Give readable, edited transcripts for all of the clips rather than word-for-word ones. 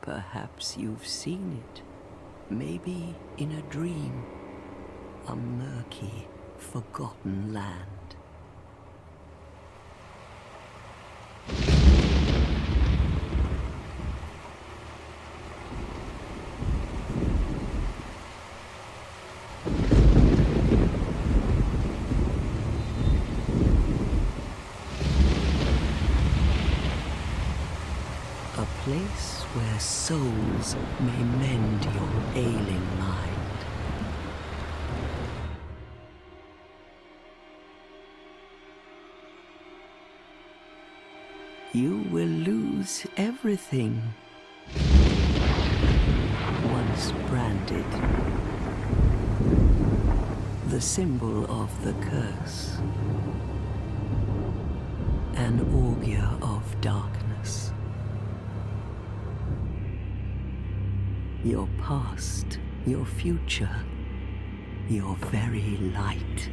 Perhaps you've seen it. Maybe in a dream. A murky, forgotten land. A place where souls may mend your ailing mind. You will lose everything. Once branded. The symbol of the curse. An augur of darkness. Your past, your future, your very light.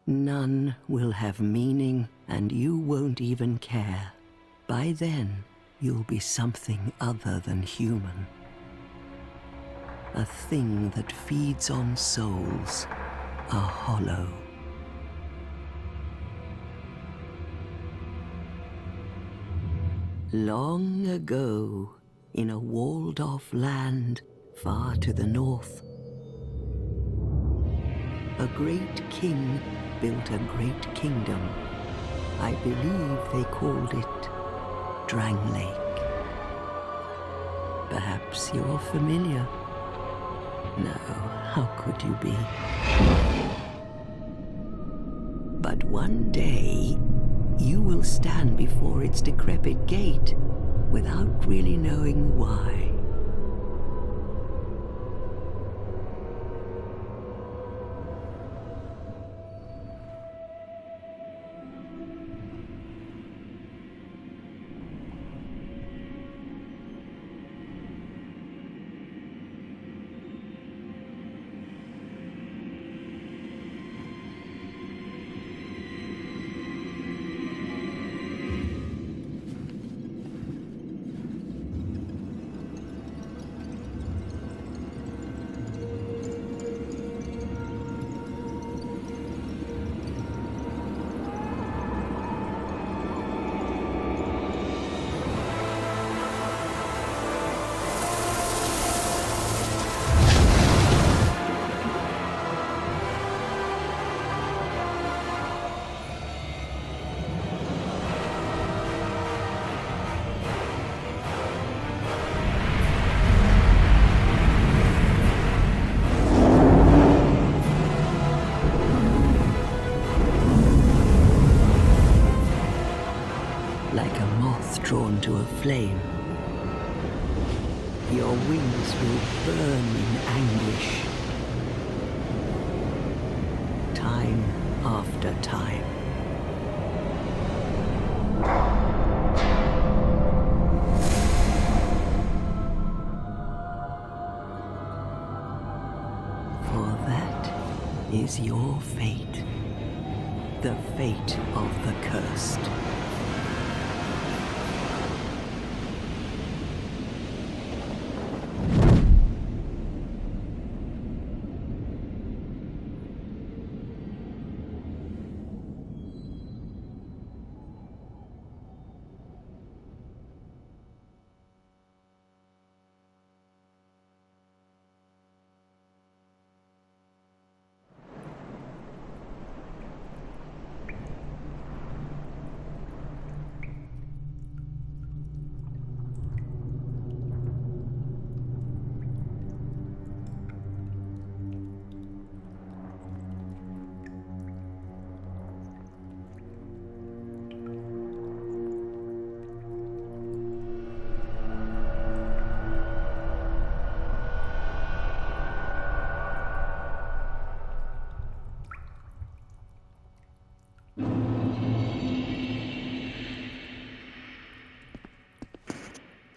None will have meaning, and you won't even care. By then, you'll be something other than human. A thing that feeds on souls, a hollow. Long ago, in a walled-off land far to the north, a great king built a great kingdom. I believe they called it Drang Lake. Perhaps you're familiar. No, how could you be? But one day, you will stand before its decrepit gate without really knowing why. Like a moth drawn to a flame. Your wings will burn in anguish. Time after time. For that is your fate. The fate of the cursed.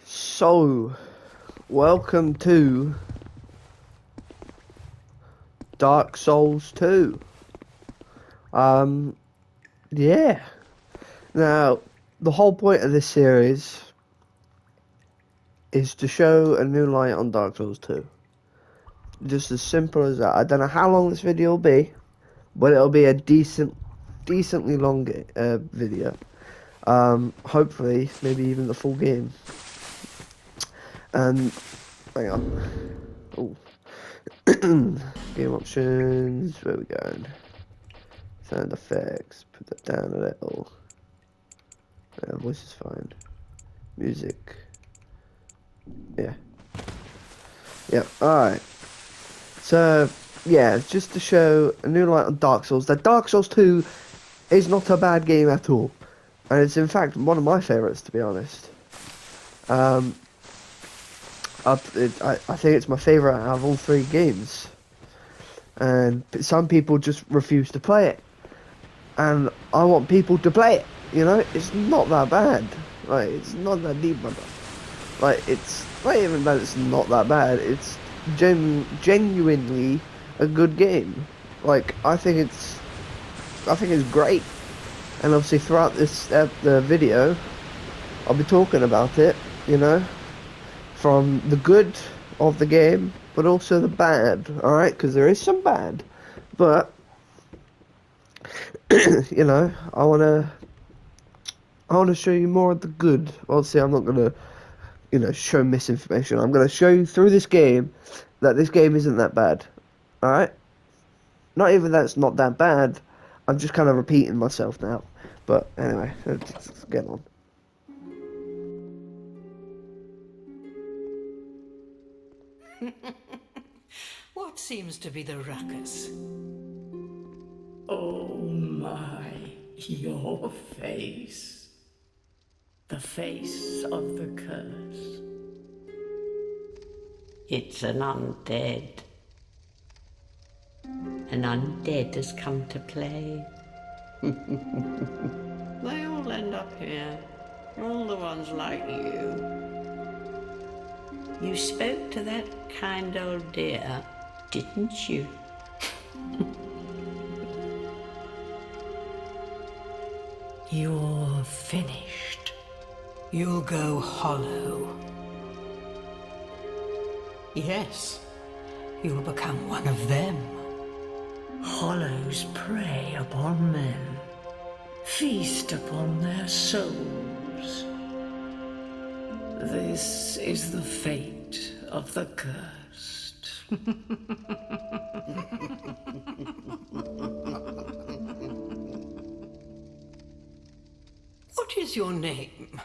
So, welcome to Dark Souls 2. Yeah. Now, the whole point of this series is to show a new light on Dark Souls 2. Just as simple as that. I don't know how long this video will be, but it'll be a decently long video. Hopefully, maybe even the full game. And hang on. Oh, game options. Where we going? Sound effects. Put that down a little. Voice is fine. Music. Yeah. Yeah. All right. So yeah, just to show a new light on Dark Souls. That Dark Souls 2 is not a bad game at all, and it's in fact one of my favorites, to be honest. I think it's my favorite out of all three games, and some people just refuse to play it, and I want people to play it. You know, it's not that bad. Like, it's not that deep, brother. Like, it's not even that it's not that bad. It's genuinely a good game. Like, I think it's great. And obviously throughout this the video, I'll be talking about it. You know, from the good of the game, but also the bad. All right, because there is some bad, but you know, I wanna show you more of the good. Obviously, I'm not gonna, you know, show misinformation. I'm gonna show you through this game that this game isn't that bad. All right, not even that it's not that bad. I'm just kind of repeating myself now. But anyway, let's get on. What seems to be the ruckus? Oh my, your face. The face of the curse. It's an undead. An undead has come to play. They all end up here. All the ones like you. You spoke to that kind old dear, didn't you? You're finished. You'll go hollow. Yes, you'll become one of them. Hollows prey upon men, feast upon their souls. This is the fate of the cursed. What is your name?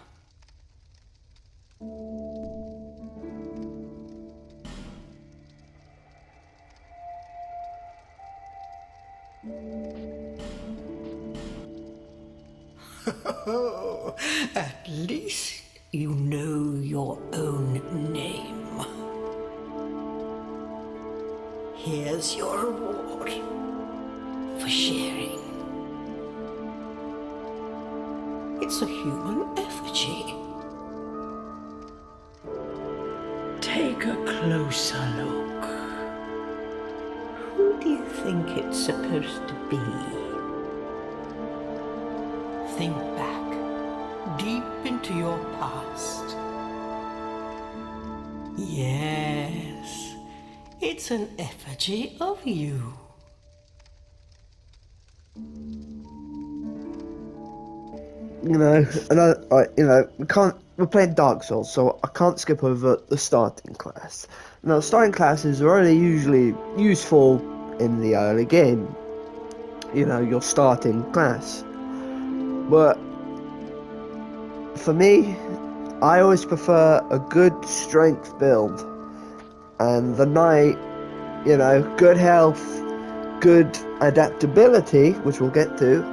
At least you know your own name. Here's your reward for sharing. It's a human effigy. Take a closer look. Who do you think it's supposed to be? Think back, deep into your past. Yes, it's an effigy of you. You know, and we're playing Dark Souls, so I can't skip over the starting class. Now, starting classes are only usually useful in the early game. You know, your starting class. But for me, I always prefer a good strength build. And the knight, you know, good health, good adaptability, which we'll get to,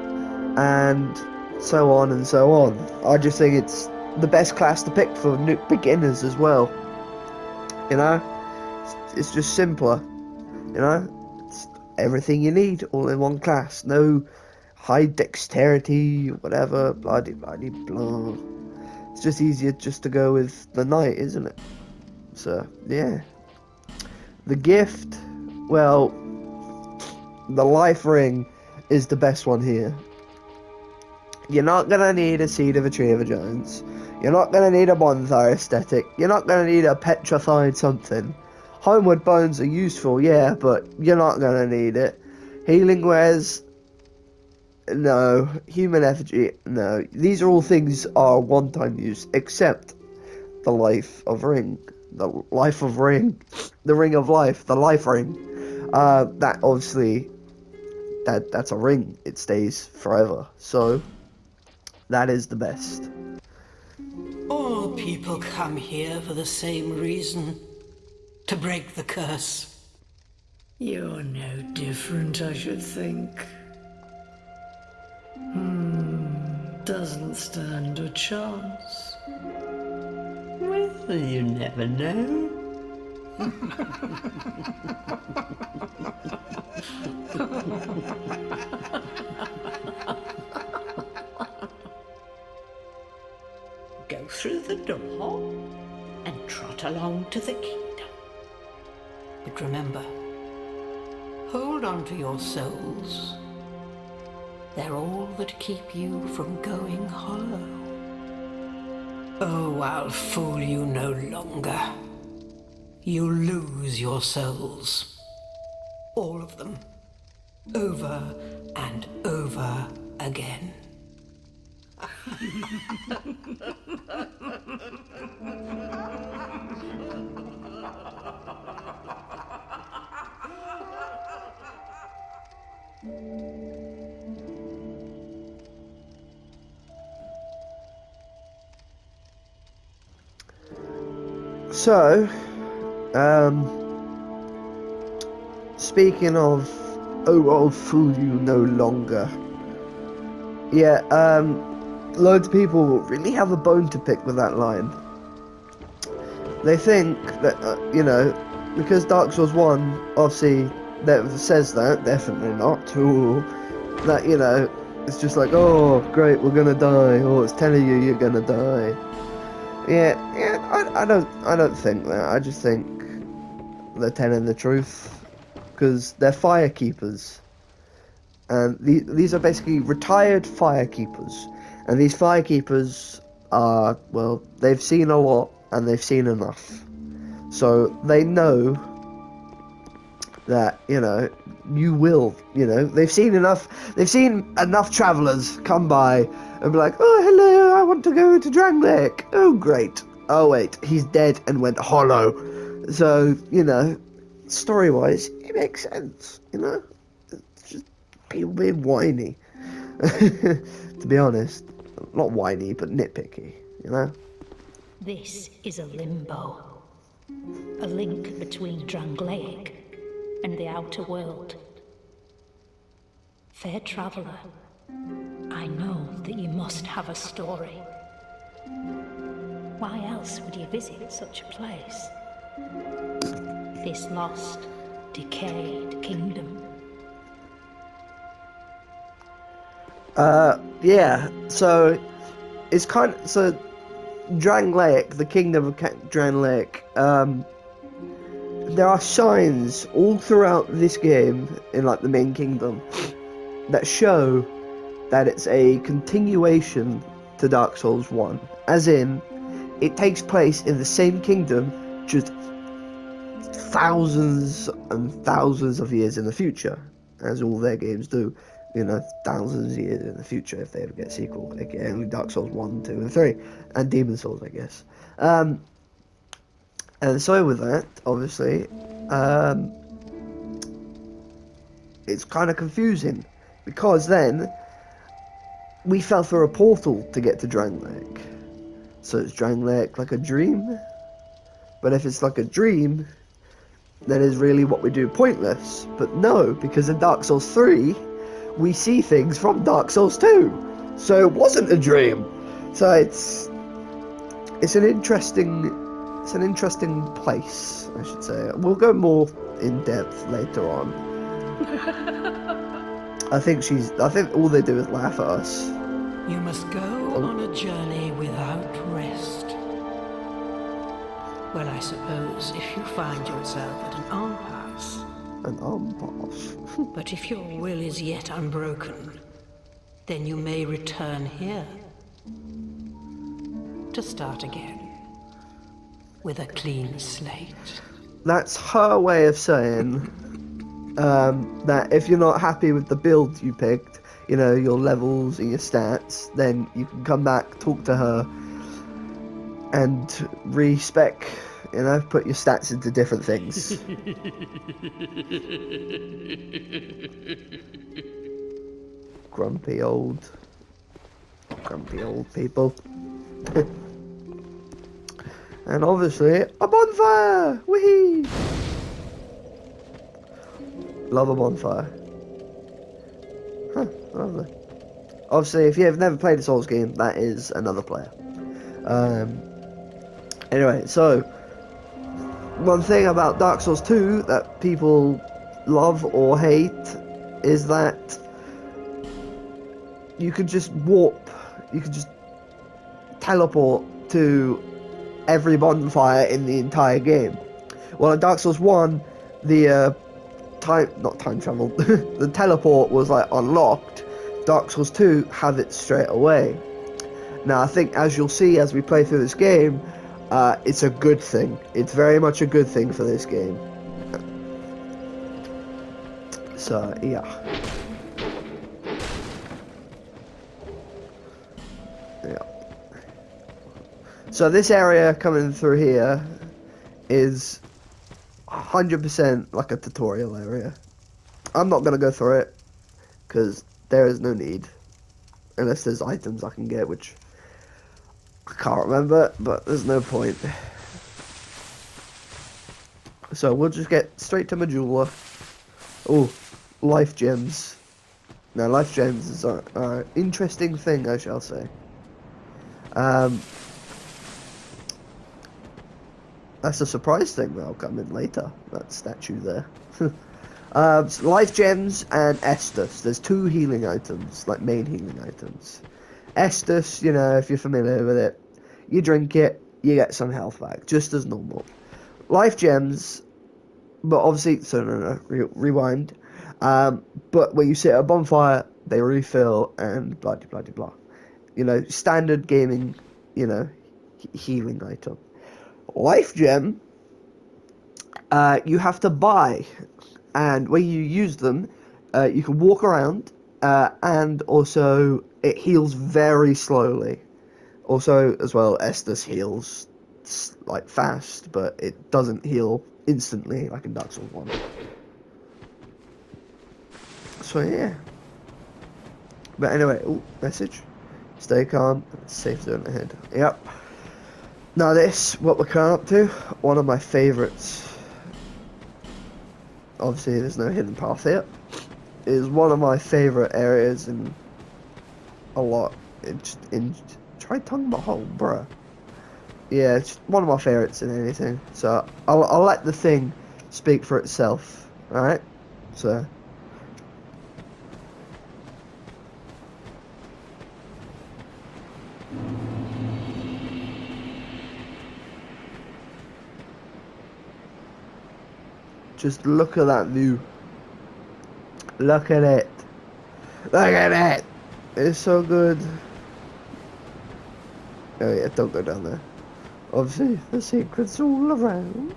and so on and so on. I just think it's the best class to pick for new beginners as well. You know, it's just simpler. You know, it's everything you need all in one class. No high dexterity, whatever, blah blah blah. It's just easier just to go with the knight, isn't it? So yeah, the gift. Well, the life ring is the best one here. You're not gonna need a Seed of Retriever Jones. You're not gonna need a bonfire aesthetic. You're not gonna need a petrified something. Homeward bones are useful, yeah, but you're not gonna need it. Healing wares, no. Human effigy, no. These are all things are one-time use, except the life of ring. The life of ring. The ring of life. The life ring. That obviously, that's a ring. It stays forever. So, that is the best. All people come here for the same reason. To break the curse. You're no different, I should think. Doesn't stand a chance. Well, you never know. Go through the door and trot along to the kingdom. But remember, hold on to your souls. They're all that keep you from going hollow. Oh, I'll fool you no longer. You'll lose your souls. All of them. Over and over again. So, speaking of, oh, I'll fool you no longer. Yeah, loads of people really have a bone to pick with that line. They think that, you know, because Dark Souls 1, obviously, that says that, definitely not, ooh, that, you know, it's just like, oh, great, we're gonna die, oh, it's telling you you're gonna die. Yeah, I don't think that. I just think they're telling the truth, because they're firekeepers, and these are basically retired firekeepers, and these firekeepers are, well, they've seen a lot and they've seen enough, so they know that, you know, you will, you know, they've seen enough travelers come by and be like, oh, hello, I want to go to Drangleic. Oh, great. Oh, wait, he's dead and went hollow. So, you know, story-wise, it makes sense, you know? It's just people being whiny. To be honest. Not whiny, but nitpicky, you know? This is a limbo. A link between Drangleic and the outer world. Fair traveller, I know that you must have a story. Why else would you visit such a place? This lost, decayed kingdom. Yeah, so it's kind of, so Drangleic, the kingdom of Drangleic, there are signs all throughout this game, in like the main kingdom, that show that it's a continuation to Dark Souls 1. As in, it takes place in the same kingdom, just thousands and thousands of years in the future, as all their games do. You know, thousands of years in the future if they ever get a sequel, aka only Dark Souls 1, 2, and 3, and Demon Souls, I guess. And so with that, obviously, it's kind of confusing, because then we fell through a portal to get to Drangleic. So is Drangleic like a dream? But if it's like a dream, then is really what we do pointless? But no, because in Dark Souls 3, we see things from Dark Souls 2, so it wasn't a dream. So it's an interesting place, I should say. We'll go more in depth later on. I think all they do is laugh at us. You must go on a journey without rest. Well, I suppose if you find yourself at an impasse. An impasse. But if your will is yet unbroken, then you may return here to start again with a clean slate. That's her way of saying that if you're not happy with the build you picked, you know, your levels and your stats, then you can come back, talk to her, and respec, you know, put your stats into different things. Grumpy old people. And obviously, a bonfire! Whee! Love a bonfire. Huh, lovely. Obviously, if you've never played a Souls game, that is another player. Anyway, so one thing about Dark Souls 2 that people love or hate is that you could just warp, you could just teleport to every bonfire in the entire game. Well, in Dark Souls 1, the not time travel, the teleport was like unlocked. Dark Souls 2 have it straight away. Now, I think as you'll see as we play through this game, it's a good thing. It's very much a good thing for this game. So, yeah. So this area coming through here is 100% like a tutorial area. I'm not going to go through it because there is no need. Unless there's items I can get, which I can't remember, but there's no point. So we'll just get straight to Majula. Oh, life gems. Now, life gems is an interesting thing, I shall say. That's a surprise thing that'll come in later, that statue there. So life gems and Estus. There's two healing items, like main healing items. Estus, you know, if you're familiar with it, you drink it, you get some health back, just as normal. Life gems, but obviously, rewind. But when you sit at a bonfire, they refill and blah blah blah blah. You know, standard gaming, you know, healing item. Life gem, you have to buy, and when you use them, you can walk around, and also it heals very slowly. Also, as well, Estus heals like fast, but it doesn't heal instantly like in Dark Souls 1. So yeah. But anyway, message. Stay calm, safe zone ahead. Yep. Now this, what we're coming up to, one of my favourites, obviously there's no hidden path here, is one of my favourite areas in a lot, try tongue the hole, bruh. Yeah, it's one of my favourites in anything, so I'll let the thing speak for itself, alright? So... just look at that view. Look at it. Look at it. It's so good. Oh yeah, don't go down there. Obviously, the secret's all around.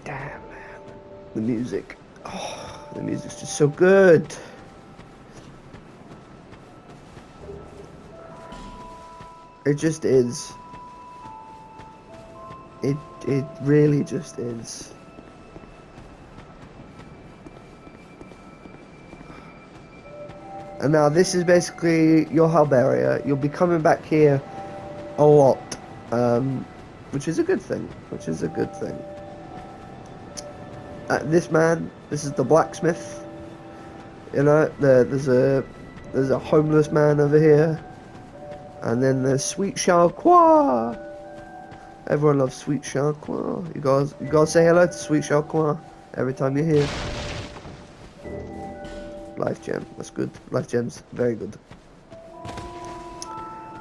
Damn, man. The music. Oh, the music's just so good. It just is. It really just is. And now this is basically your hub area. You'll be coming back here a lot, which is a good thing. This is the blacksmith. You know, there's a homeless man over here, and then there's Sweet Charles Croix. Everyone loves Sweet Sharkwa. You guys say hello to Sweet Sharkwa every time you're here. Life gem, that's good. Life gems, very good.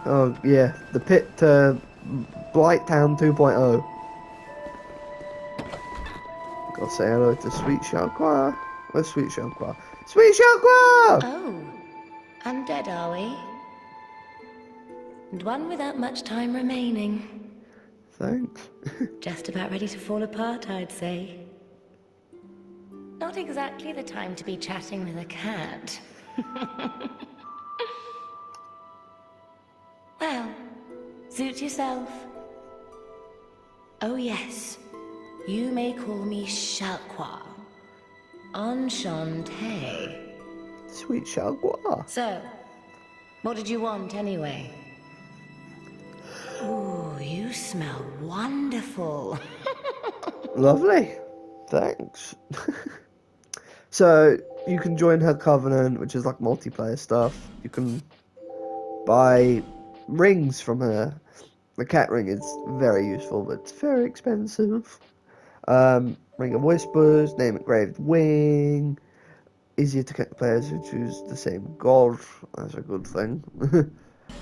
Oh yeah, the pit Blight Town 2.0. Gotta say hello to Sweet Sharkwa. Where's Sweet Sharkwa? Sweet Sharkwa! Oh, undead are we? And one without much time remaining. Thanks. Just about ready to fall apart, I'd say. Not exactly the time to be chatting with a cat. Well, suit yourself. Oh yes, you may call me Sharkwa. Enchanté. Sweet Sharkwa. So, what did you want anyway? Ooh, you smell wonderful. Lovely. Thanks. So, you can join her covenant, which is like multiplayer stuff. You can buy rings from her. The cat ring is very useful, but it's very expensive. Ring of Whispers, Name Engraved Wing. Easier to get players who choose the same god. That's a good thing.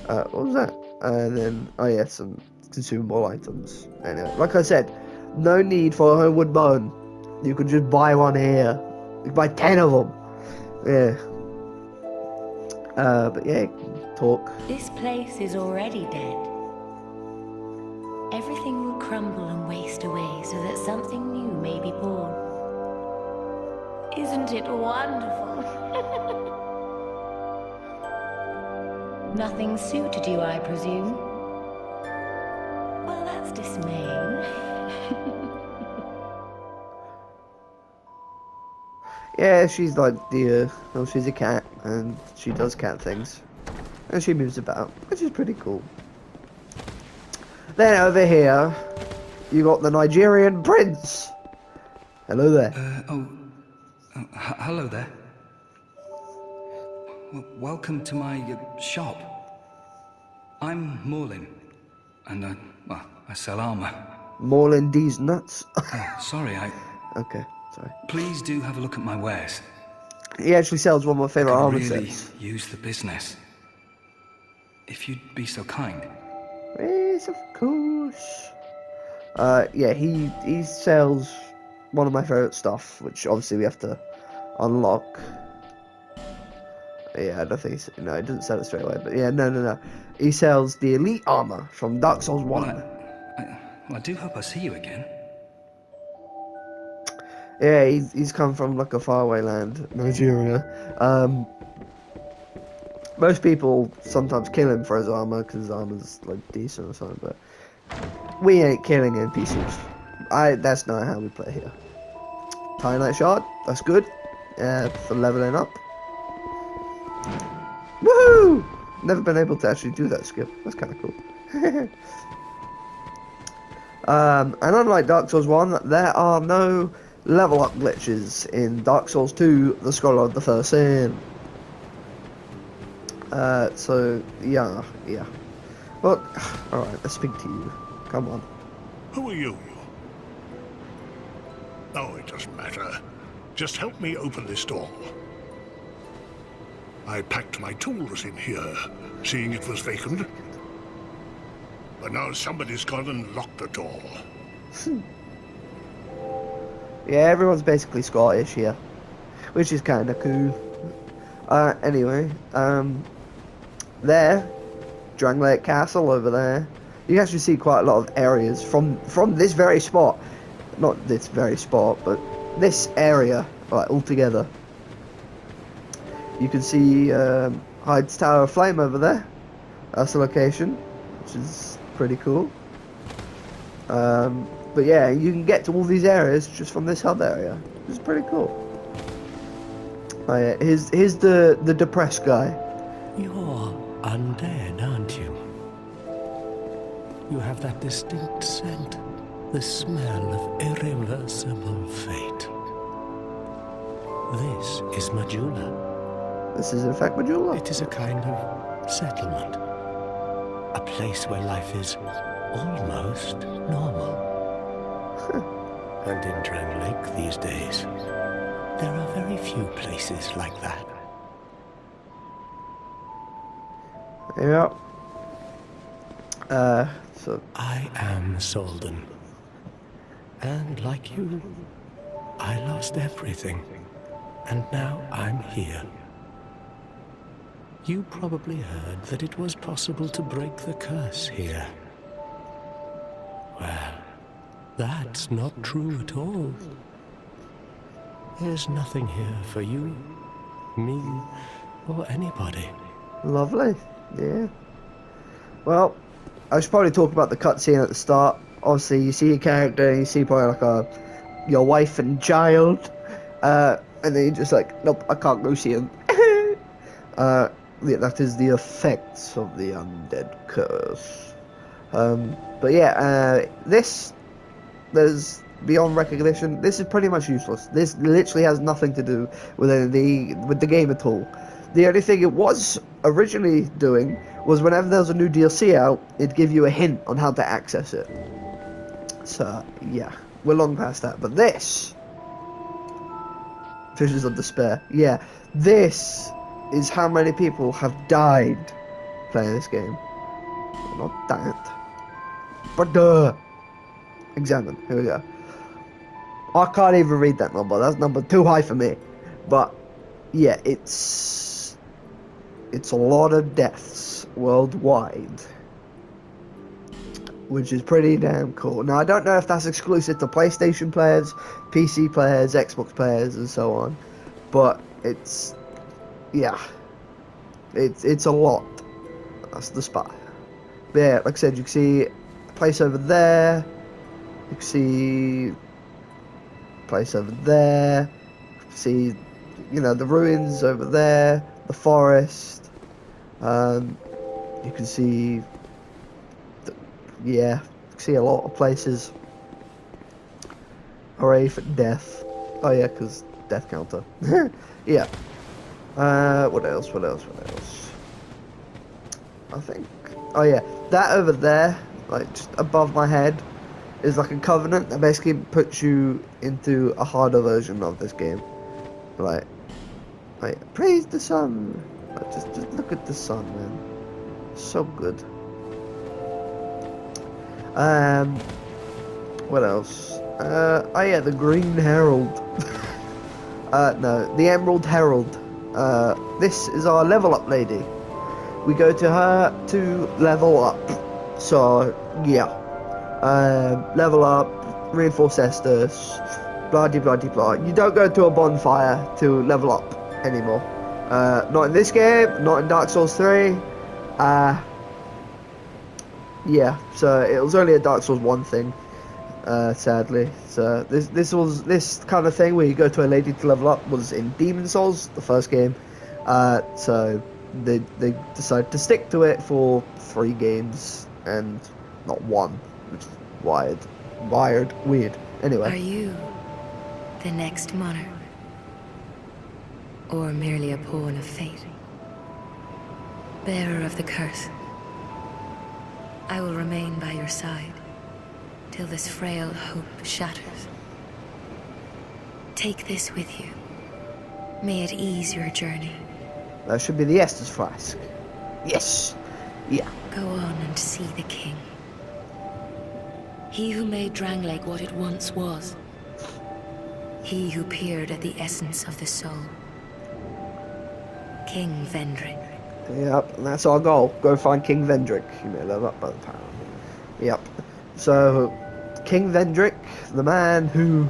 What was that? And then, oh yeah, some consumable items. Anyway, like I said, no need for a wood bone. You can just buy one here. You can buy 10 of them. Yeah. But yeah, talk. This place is already dead. Everything will crumble and waste away so that something new may be born. Isn't it wonderful? Nothing suited you, I presume? Well, that's dismaying. Yeah, she's like the, well, she's a cat, and she does cat things. And she moves about, which is pretty cool. Then over here, you got the Nigerian prince. Hello there. Hello there. Welcome to my shop. I'm Morlin, and I sell armor. Maulin D's nuts. Sorry, Okay, sorry. Please do have a look at my wares. He actually sells one of my favourite I armor really sets. use the business. If you'd be so kind. Yes, of course. Yeah, he sells one of my favourite stuff, which obviously we have to unlock. Yeah, I don't think he's, no, he doesn't sell it straight away, but yeah, no. He sells the elite armor from Dark Souls 1. Well, I do hope I see you again. Yeah, he's come from like a faraway land, Nigeria. Most people sometimes kill him for his armor because his armor's like decent or something, but we ain't killing NPCs. That's not how we play here. Titanite shard, that's good. For leveling up. Woohoo! Never been able to actually do that skill. That's kind of cool. And unlike Dark Souls 1, there are no level up glitches in Dark Souls 2, The Scholar of the First Sin. So, yeah. But, alright, let's speak to you. Come on. Who are you? Oh, it doesn't matter. Just help me open this door. I packed my tools in here, seeing it was vacant. But now somebody's gone and locked the door. Yeah, everyone's basically Scottish here, which is kind of cool. Anyway, there, Dranglake Castle over there. You can actually see quite a lot of areas from this very spot. Not this very spot, but this area, like altogether. You can see Hyde's Tower of Flame over there. That's the location, which is pretty cool. But yeah, you can get to all these areas just from this hub area, which is pretty cool. Oh yeah, here's the depressed guy. You're undead, aren't you? You have that distinct scent, the smell of irreversible fate. This is Majula. This is in fact Majula. It is a kind of settlement. A place where life is almost normal. And in Drang Lake these days, there are very few places like that. Yeah. So I am Solden. And like you, I lost everything. And now I'm here. You probably heard that it was possible to break the curse here. Well, that's not true at all. There's nothing here for you, me, or anybody. lovely. Yeah. Well, I should probably talk about the cutscene at the start. Obviously, you see your character, and you see probably like your wife and child, and then you're just like, nope, I can't go see him. Yeah, that is the effects of the undead curse. But yeah, there's beyond recognition. This is pretty much useless. This literally has nothing to do with the game at all. The only thing it was originally doing was whenever there was a new DLC out, it'd give you a hint on how to access it. So yeah, we're long past that. But this, Visions of Despair. Yeah, this is how many people have died playing this game. Not that, but examine. Here we go. I can't even read that number. That's number too high for me. But yeah, it's a lot of deaths worldwide, which is pretty damn cool. Now I don't know if that's exclusive to PlayStation players, PC players, Xbox players, and so on, but it's a lot. That's the spot. But yeah, like I said, you can see a place over there. You can see a place over there. You can see, the ruins over there, the forest. You can see, you can see a lot of places. Hooray for death. Oh yeah, because death counter. Yeah. What else? I think. Oh yeah, that over there, like just above my head, is like a covenant that basically puts you into a harder version of this game. Like praise the sun. Like, just look at the sun, man. So good. What else? Oh yeah, the Green Herald. No, the Emerald Herald. This is our level up lady. We go to her to level up. So yeah, level up, reinforce Estus, blah de blah de blah. You don't go to a bonfire to level up anymore. Not in this game, not in Dark Souls 3. Yeah, so it was only a Dark Souls 1 thing, sadly. So this kind of thing where you go to a lady to level up was in Demon Souls, the first game. So they decided to stick to it for 3 games and not 1, which is weird. Anyway. Are you the next monarch? Or merely a pawn of fate? Bearer of the curse, I will remain by your side till this frail hope shatters. Take this with you. May it ease your journey. That should be the Estus Flask. Yes! Yeah. Go on and see the king. He who made Drang Lake what it once was. He who peered at the essence of the soul. King Vendrick. Yep, and that's our goal. Go find King Vendrick. You may level up by the power. Yep. So, King Vendrick, the man who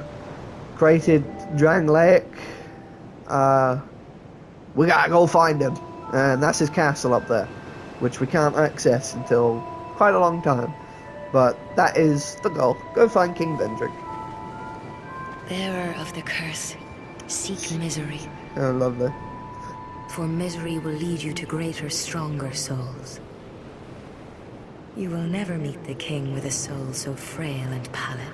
created Drang Lake, we gotta go find him. And that's his castle up there, which we can't access until quite a long time. But that is the goal. Go find King Vendrick. Bearer of the curse, seek misery. Oh, lovely. For misery will lead you to greater, stronger souls. You will never meet the king with a soul so frail and pallid.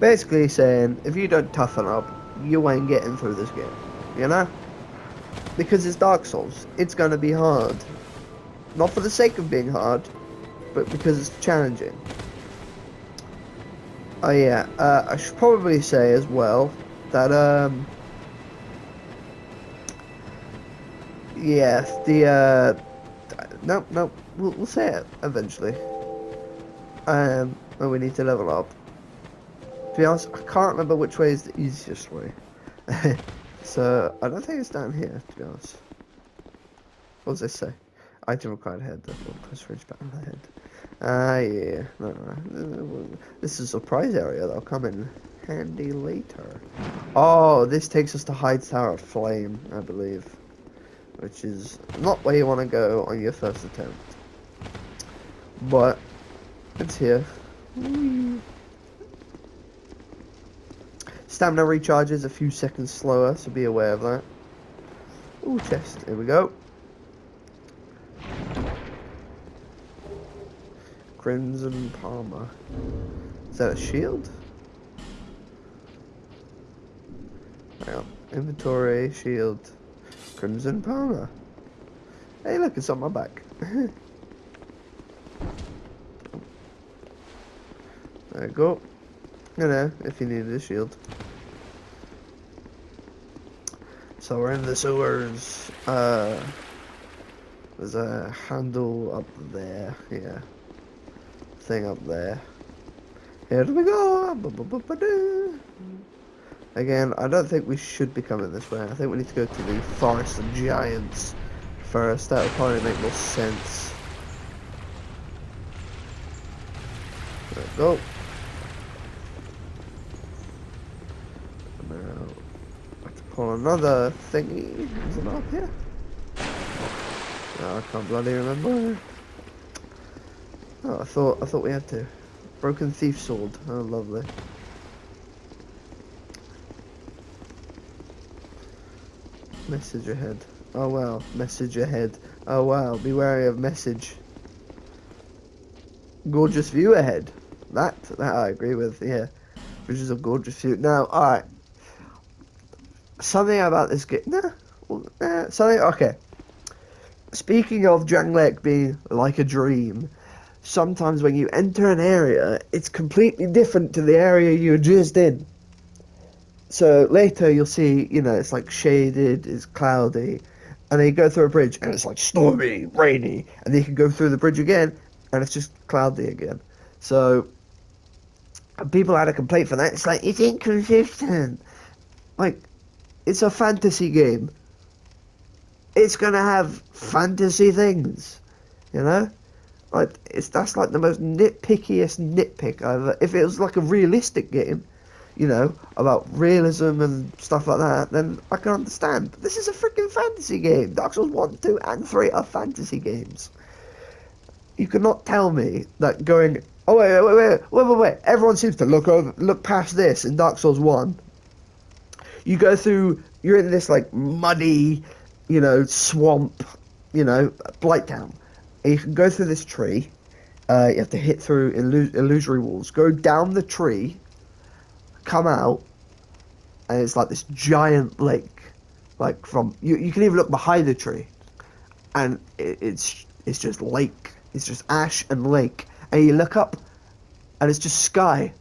Basically saying, if you don't toughen up, you ain't getting through this game. You know? Because it's Dark Souls. It's gonna be hard. Not for the sake of being hard, but because it's challenging. Oh yeah, I should probably say as well that yeah, no, we'll say it eventually. When we need to level up. To be honest, I can't remember which way is the easiest way. So I don't think it's down here. To be honest, what does this say? Item required head. Therefore, press range back on the head. Yeah. No. This is a surprise area that'll come in handy later. Oh, this takes us to Hyde's Tower of Flame, I believe. Which is not where you want to go on your first attempt. But, it's here. Stamina recharges a few seconds slower, so be aware of that. Ooh, chest. Here we go. Crimson Palmer. Is that a shield? Hang on. Inventory, shield. Crimson Palmer. Hey, look, it's on my back. There you go. You know, if you needed a shield. So we're in the sewers. There's a handle up there. Yeah. Thing up there. Here we go. Again, I don't think we should be coming this way. I think we need to go to the Forest of Giants first. That would probably make more sense. There we go. Now, I have to pull another thingy. Is it up here? No, I can't bloody remember. Oh, I thought we had to. Broken thief sword. Oh, lovely. Message ahead. Oh wow. Message ahead. Oh wow. Be wary of message. Gorgeous view ahead. That I agree with. Yeah. Which is a gorgeous view. Now, all right. Something about this game. Something. Okay. Speaking of Drangleic being like a dream. Sometimes when you enter an area, it's completely different to the area you're just in. So later you'll see, you know, it's like shaded, it's cloudy, and then you go through a bridge and it's like stormy, rainy, and then you can go through the bridge again and it's just cloudy again. So people had a complaint for that. It's like, it's inconsistent. Like, it's a fantasy game. It's gonna have fantasy things, you know? Like, that's like the most nitpickiest nitpick ever. If it was like a realistic game, you know, about realism and stuff like that, then I can understand. But this is a freaking fantasy game. Dark Souls 1, 2, and 3 are fantasy games. You cannot tell me that going, oh wait. Everyone seems to look past this in Dark Souls 1. You go through, you're in this like muddy, you know, swamp, you know, Blighttown. And you can go through this tree. You have to hit through illusory walls. Go down the tree. Come out. And it's like this giant lake. Like from... You can even look behind the tree. And it's just lake. It's just ash and lake. And you look up. And it's just sky.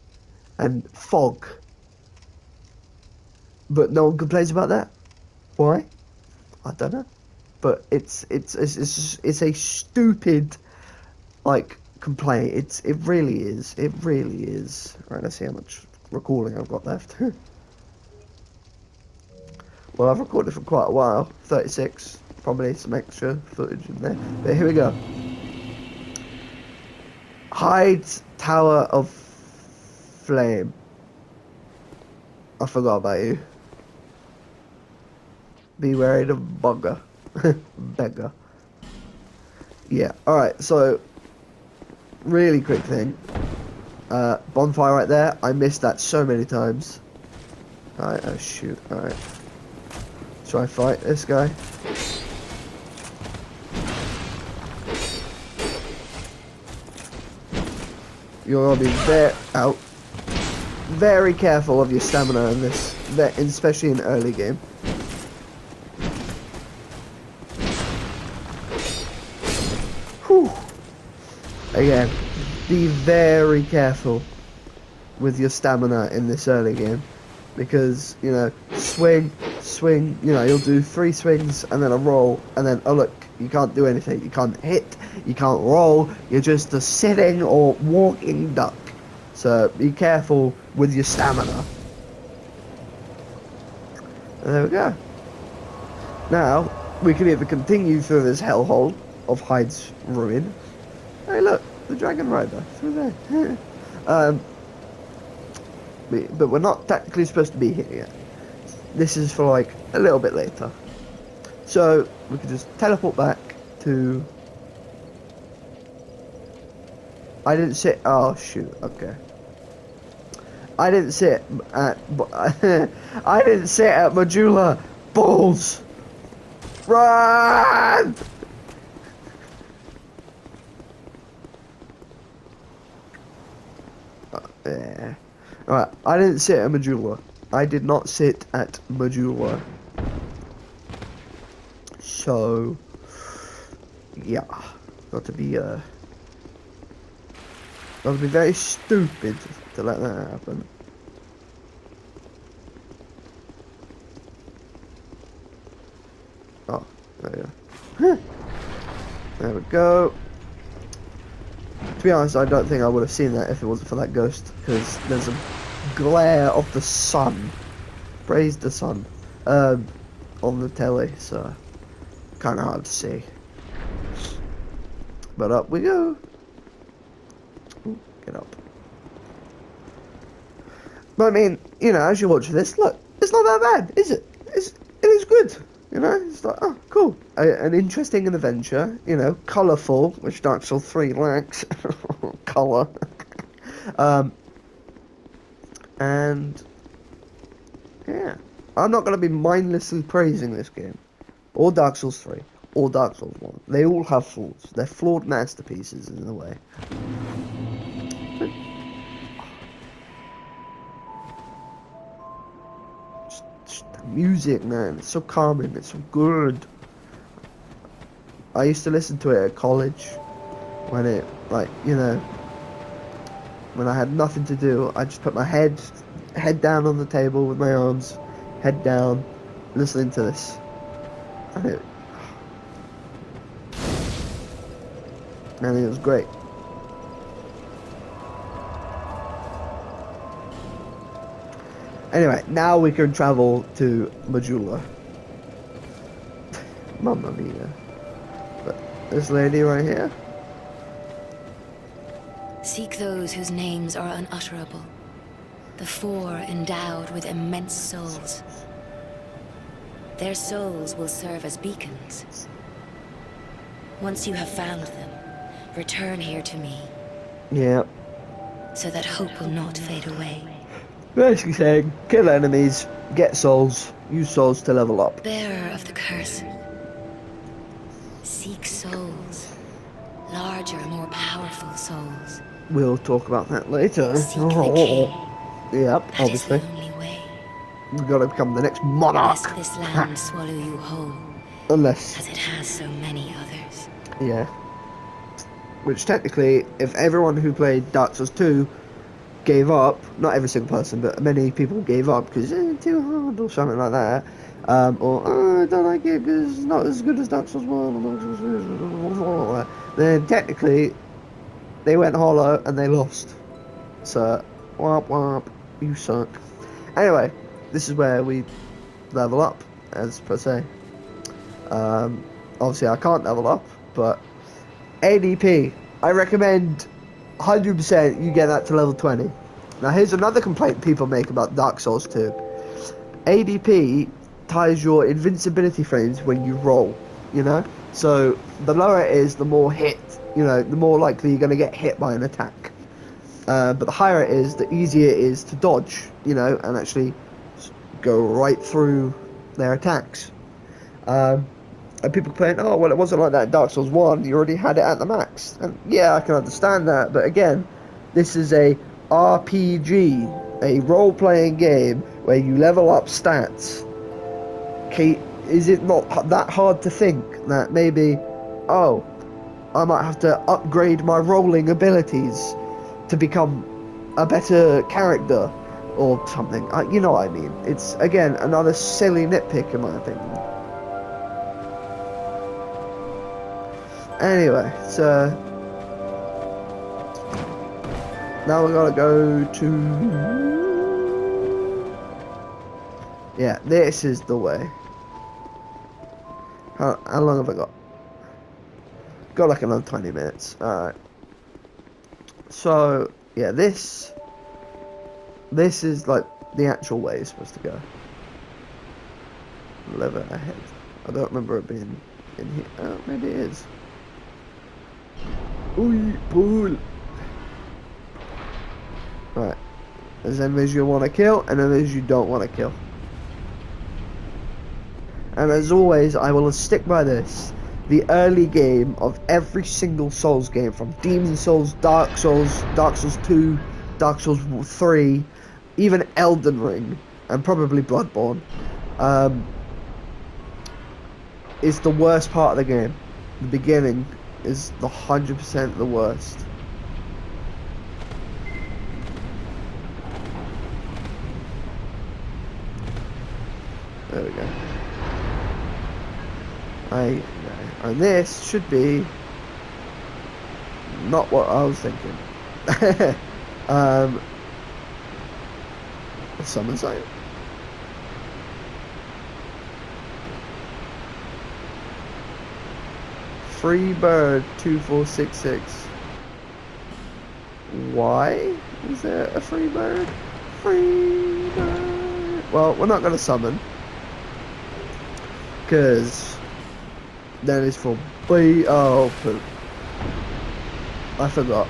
And fog. But no one complains about that. Why? I don't know. But it's a stupid, like, complaint. It really is. It really is. Right, let's see how much recording I've got left. Well, I've recorded for quite a while. 36. Probably some extra footage in there. But here we go. Hyde's Tower of Flame. I forgot about you. Be wary of bugger. Beggar. Yeah, alright, so really quick thing. Bonfire right there. I missed that so many times. Alright, oh shoot, alright. Try and fight this guy. You're gonna be very careful of your stamina in this, especially in early game. again, be very careful with your stamina in this early game, because, you know, swing, you know, you'll do 3 swings and then a roll, and then, oh look, you can't do anything, you can't hit, you can't roll, you're just a sitting or walking duck. So be careful with your stamina. And there we go. Now, we can either continue through this hellhole of Hyde's ruin. Hey look, the Dragon Rider, through there. But we're not technically supposed to be here yet. This is for like a little bit later. So we can just teleport back to... I didn't sit... Oh shoot, okay. I didn't sit at... I didn't sit at Majula. Balls! Run! Yeah. Alright, I didn't sit at Majula. I did not sit at Majula. So, yeah. Got to be very stupid to let that happen. Oh, there we go. There we go. To be honest, I don't think I would have seen that if it wasn't for that ghost, because there's a glare of the sun. Praise the sun. On the telly, so kind of hard to see. But up we go. Ooh, get up. But I mean, you know, as you watch this, look, it's not that bad, is it? It is good. You know, it's like, oh, cool. An interesting adventure, you know, colourful, which Dark Souls 3 lacks. Colour. And, yeah. I'm not going to be mindlessly praising this game. Or Dark Souls 3. Or Dark Souls 1. They all have flaws. They're flawed masterpieces in a way. Music, man, it's so calming, it's so good. I used to listen to it at college when it, like, you know, when I had nothing to do. I just put my head down on the table with my arms, head down, listening to this, and it was great. Anyway, now we can travel to Majula. Mamma mia. But this lady right here. Seek those whose names are unutterable. The 4 endowed with immense souls. Their souls will serve as beacons. Once you have found them, return here to me. Yep. So that hope will not fade away. Basically saying, kill enemies, get souls, use souls to level up. Bearer of the curse. Seek souls. Larger, more powerful souls. We'll talk about that later. Seek the king. Yep, That obviously. is the only way. We've got to become the next monarch. Lest this land swallow you whole, Unless, as it has so many others. yeah. Which technically, if everyone who played Dark Souls 2 gave up, not every single person, but many people gave up because it's too hard or something like that, or I don't like it because it's not as good as Dark Souls 1 or Dark Souls 2, then technically they went hollow and they lost. So, womp womp, you suck. Anyway, this is where we level up, as per se. Obviously I can't level up, but ADP, I recommend 100% you get that to level 20. Now here's another complaint people make about Dark Souls 2. ADP ties your invincibility frames when you roll, you know? So the lower it is, the more hit, you know, the more likely you're going to get hit by an attack. But the higher it is, the easier it is to dodge, you know, and actually go right through their attacks. And people complain, oh, well, it wasn't like that in Dark Souls 1, you already had it at the max. And yeah, I can understand that, but again, this is a RPG, a role-playing game where you level up stats. Okay, is it not that hard to think that maybe, oh, I might have to upgrade my rolling abilities to become a better character or something. You know what I mean. It's, again, another silly nitpick in my opinion. Anyway, so now we gotta go to... Yeah, this is the way. How long have I got? Got like another 20 minutes. Alright. So, yeah, this is like the actual way it's supposed to go. Lever ahead. I don't remember it being in here. Oh, maybe it is. Ooh, pool. Right. There's enemies you want to kill, and enemies you don't want to kill. And as always, I will stick by this. The early game of every single Souls game, from Demon Souls, Dark Souls, Dark Souls 2, Dark Souls 3, even Elden Ring, and probably Bloodborne, is the worst part of the game. The beginning is the 100% the worst. There we go. And this should be not what I was thinking. A summon sign. Free bird 2466. Why is there a free bird? Free bird. Well, we're not going to summon, because then it's for B. Oh, poop. I forgot.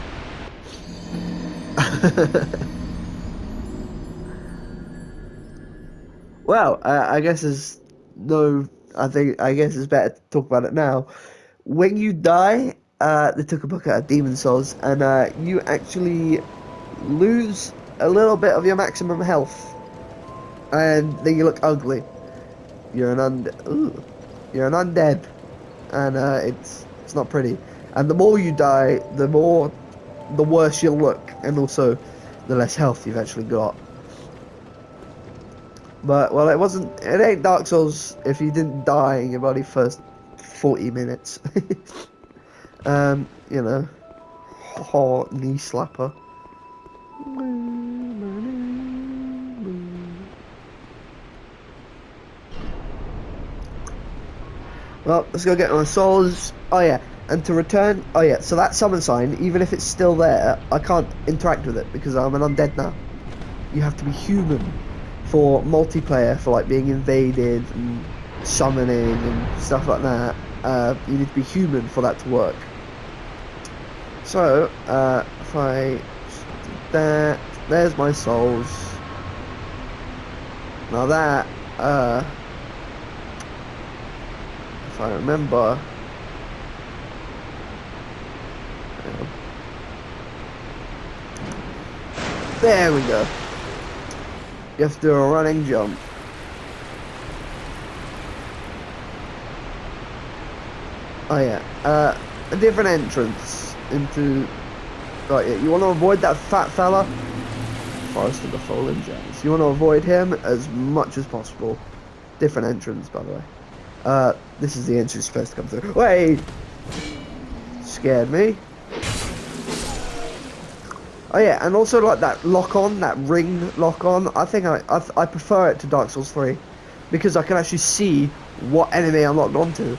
Well, I guess there's no. I guess it's better to talk about it now. When you die, they took a book out of Demon Souls, and you actually lose a little bit of your maximum health, and then you look ugly. You're an undead, and it's not pretty. And the more you die, the worse you'll look, and also the less health you've actually got. But well, it ain't Dark Souls if you didn't die in your bloody first 40 minutes. You know, knee slapper. Well, let's go get my souls. Oh yeah, and to return. Oh yeah, so that summon sign, even if it's still there, I can't interact with it because I'm an undead now. You have to be human for multiplayer, for like being invaded and summoning and stuff like that. You need to be human for that to work. So, if I do that, there's my souls. Now that, if I remember, there we go. You have to do a running jump. Oh yeah, a different entrance into... Right, yeah, you want to avoid that fat fella? Forest of the Fallen Giants. You want to avoid him as much as possible. Different entrance, by the way. This is the entrance supposed to come through. Wait! Scared me. Oh yeah, and also like that lock-on, that ring lock-on, I think I prefer it to Dark Souls 3. Because I can actually see what enemy I'm locked onto.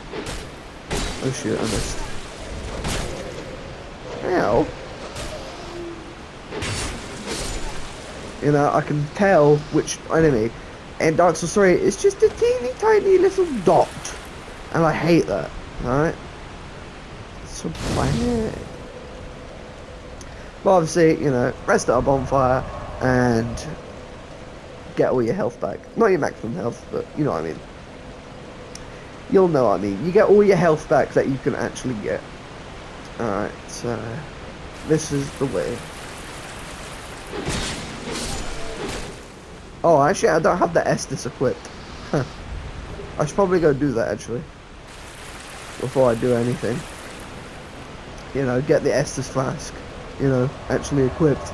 Oh shoot, I missed. Ow. You know, I can tell which enemy. In Dark Souls 3, it's just a teeny tiny little dot. And I hate that, alright? So bad. But obviously, you know, rest at a bonfire and get all your health back. Not your maximum health, but you know what I mean. You'll know what I mean. You get all your health back that you can actually get. Alright, so this is the way. Oh, actually, I don't have the Estus equipped. Huh. I should probably go do that, actually. Before I do anything. you know, get the Estus Flask, you know, actually equipped.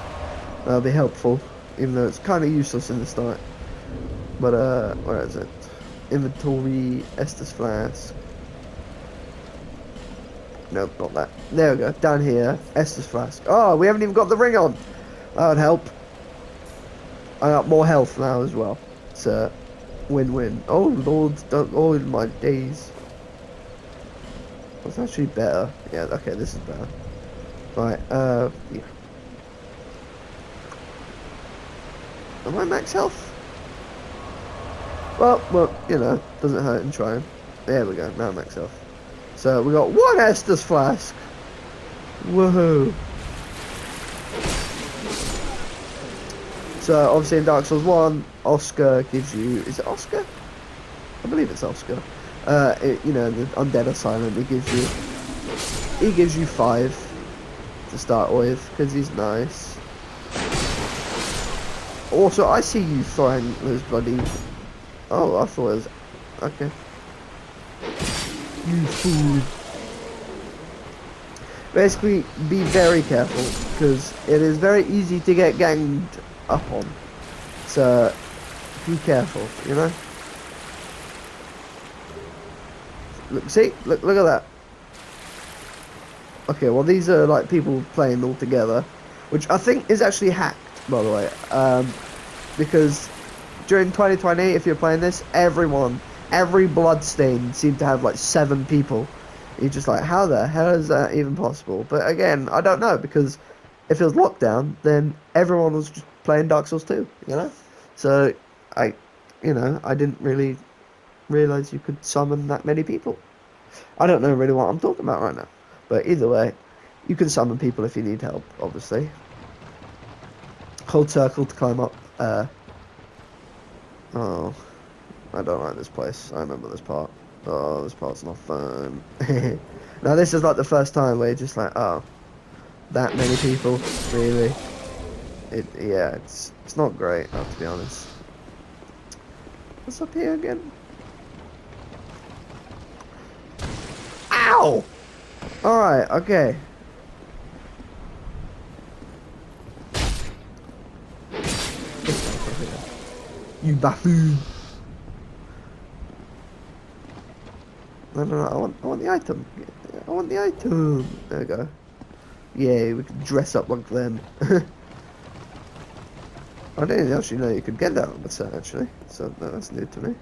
That'll be helpful, even though it's kind of useless in the start. But, where is it? Inventory, Estus Flask. Nope, not that. There we go, down here, Estus Flask. Oh, we haven't even got the ring on. That would help. I got more health now as well. It's a win-win. Oh, Lord, don't, oh my days. That's actually better. Yeah, okay, this is better. Right, yeah. Am I max health? Well, you know, doesn't hurt in trying. There we go, now max health. So, we got one Estus Flask! Woohoo! So, obviously in Dark Souls 1, Oscar gives you... Is it Oscar? I believe it's Oscar. You know, the Undead Asylum, he gives you 5 to start with, because he's nice. Also, I see you throwing those bloody... Oh, I thought it was... Okay. You fool. Basically, be very careful, because it is very easy to get ganged up on. So, be careful, you know? Look, see? Look at that. Okay, well, these are, like, people playing all together, which I think is actually hacked, by the way. Because during 2020, if you're playing this, every bloodstain seemed to have like 7 people. You're just like, how the hell is that even possible? But again, I don't know, because if it was lockdown, then everyone was just playing Dark Souls 2, you know? So, I didn't really realise you could summon that many people. I don't know really what I'm talking about right now. But either way, you can summon people if you need help, obviously. Hold circle to climb up. Oh, I don't like this place. I remember this part. Oh, this part's not fun. Now this is like the first time where you're just like, oh, that many people, really? Yeah, it's not great, I have to be honest. What's up here again? Ow! Alright, okay. You buffoon! No, I want the item. I want the item. There we go. Yeah, we can dress up like them. I didn't actually know you could get that on the set, actually. So, no, that's new to me.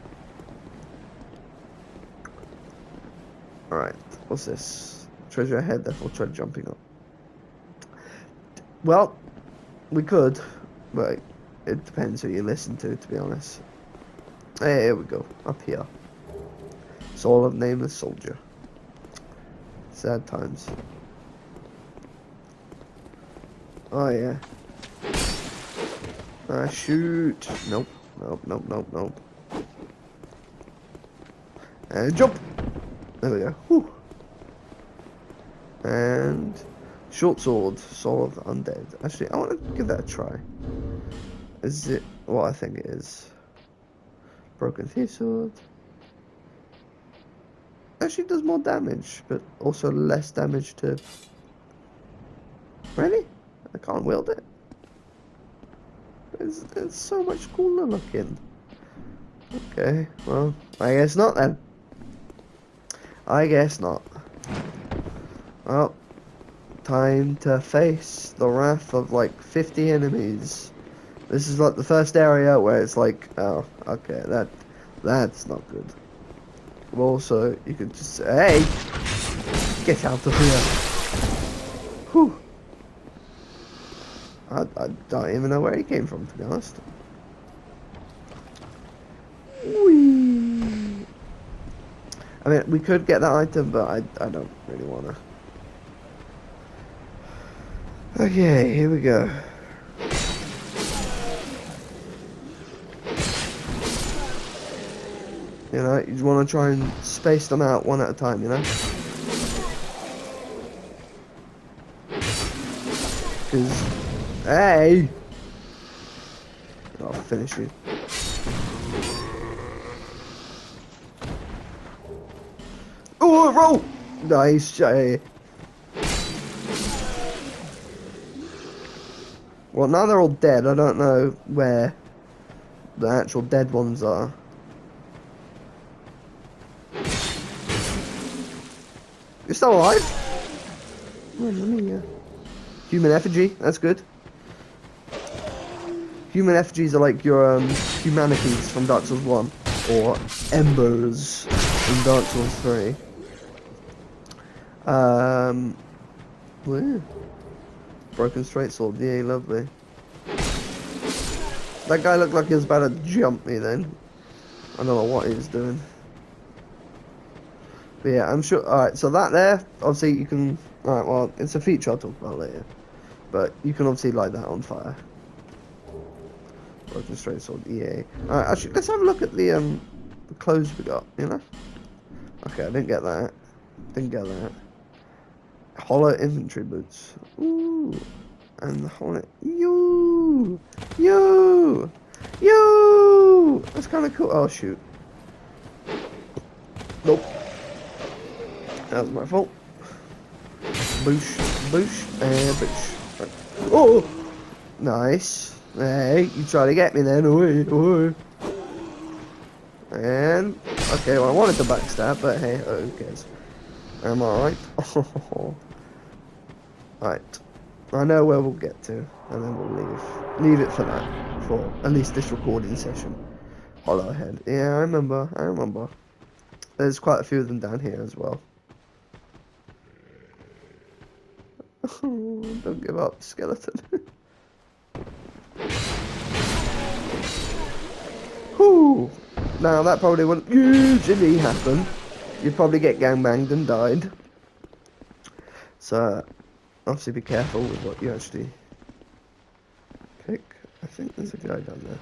Alright, what's this? Treasure ahead, therefore try jumping up. Well, we could, but it depends who you listen to be honest. Hey, here we go, up here. Soul of Nameless Soldier. Sad times. Oh yeah. Shoot. Nope. And jump. There we go. Whew. And short sword, Soul of the Undead. Actually, I want to give that a try. Is it what I think it is? Broken Thief Sword. Actually does more damage, but also less damage to... Really? I can't wield it? It's so much cooler looking. Okay, well, I guess not then. I guess not. Well, time to face the wrath of like 50 enemies. This is like the first area where it's like, oh, okay, that's not good. Also, you could just say, hey, get out of here. Whew. I don't even know where he came from, to be honest. Whee. I mean, we could get that item, but I don't really want to. Okay, here we go. You know, you just want to try and space them out one at a time, you know? Because, hey! I'll finish you. Oh, roll! Nice. Well, now they're all dead. I don't know where the actual dead ones are. You're still alive? Oh, human effigy. That's good. Human effigies are like your humanities from Dark Souls 1, or embers in Dark Souls 3. Yeah. Broken straight sword, yeah, lovely. That guy looked like he was about to jump me then. I don't know what he was doing. But yeah, I'm sure. Alright, so that there, obviously you can. Alright, well, it's a feature I'll talk about later. But you can obviously light that on fire. Broken straight sword, EA. Alright, actually, let's have a look at the clothes we got, you know? Okay, I didn't get that. Didn't get that. Hollow infantry boots. Ooh. And the hollow. Yo! That's kind of cool. Oh, shoot. Nope. That was my fault. Boosh, boosh, and boosh. Right. Oh! Nice. Hey, you try to get me then. Oi. And, okay, well, I wanted to backstab, but hey, who cares? Am I right? Right. I know where we'll get to, and then we'll leave it for that, for at least this recording session. Hollow head. Yeah, I remember. There's quite a few of them down here as well. Don't give up, skeleton. Whew. Now that probably wouldn't usually happen. You'd probably get gangbanged and died. So obviously be careful with what you actually pick. I think there's a guy down there.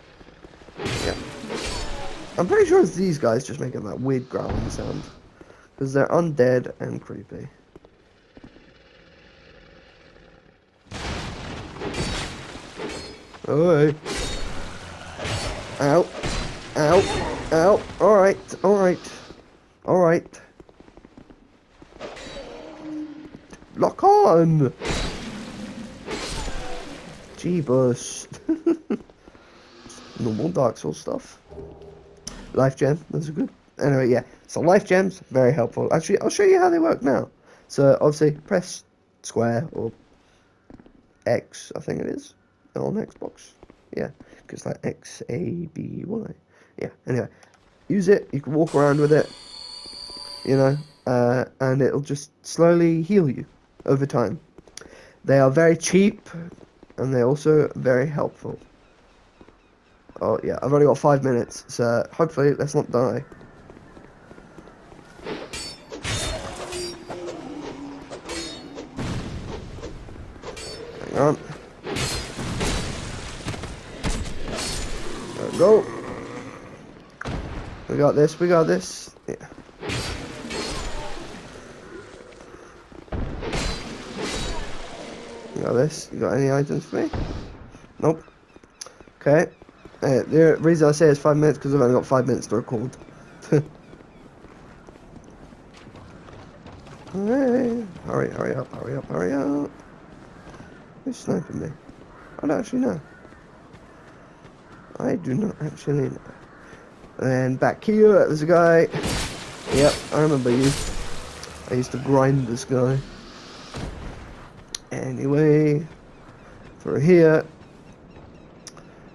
Yeah. I'm pretty sure it's these guys just making that weird growling sound. Because they're undead and creepy. Oi. Ow. Ow. Alright. Lock on! Jeebus. Normal Dark Souls stuff. Life gem, those are good. Anyway, yeah. So life gems, very helpful. Actually, I'll show you how they work now. So obviously, press square or X, I think it is, on Xbox. Yeah, because like X, A, B, Y. Yeah, anyway. Use it, you can walk around with it, you know, and it'll just slowly heal you over time. They are very cheap, and they're also very helpful. Oh yeah, I've only got 5 minutes, so hopefully let's not die. Hang on. There we go. We got this. Yeah. You got this. You got any items for me? Nope. Okay. The reason I say it's 5 minutes because I've only got 5 minutes to record. Hey, hurry up. Who's sniping me? I don't actually know. I do not actually know. And back here, there's a guy. Yep, I remember you. I used to grind this guy. Anyway, through here.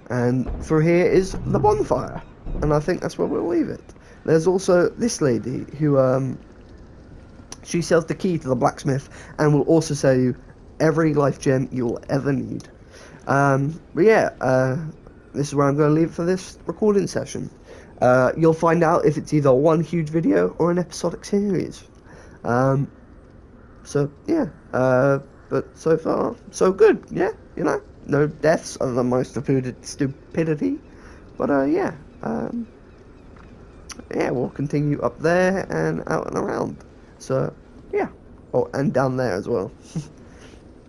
And through here is the bonfire. And I think that's where we'll leave it. There's also this lady who, she sells the key to the blacksmith and will also sell you every life gem you'll ever need. But yeah, this is where I'm going to leave it for this recording session. You'll find out if it's either one huge video or an episodic series. So yeah, but so far so good. Yeah, you know, no deaths other than my stupidity. But yeah, we'll continue up there and out and around. So yeah, oh, and down there as well.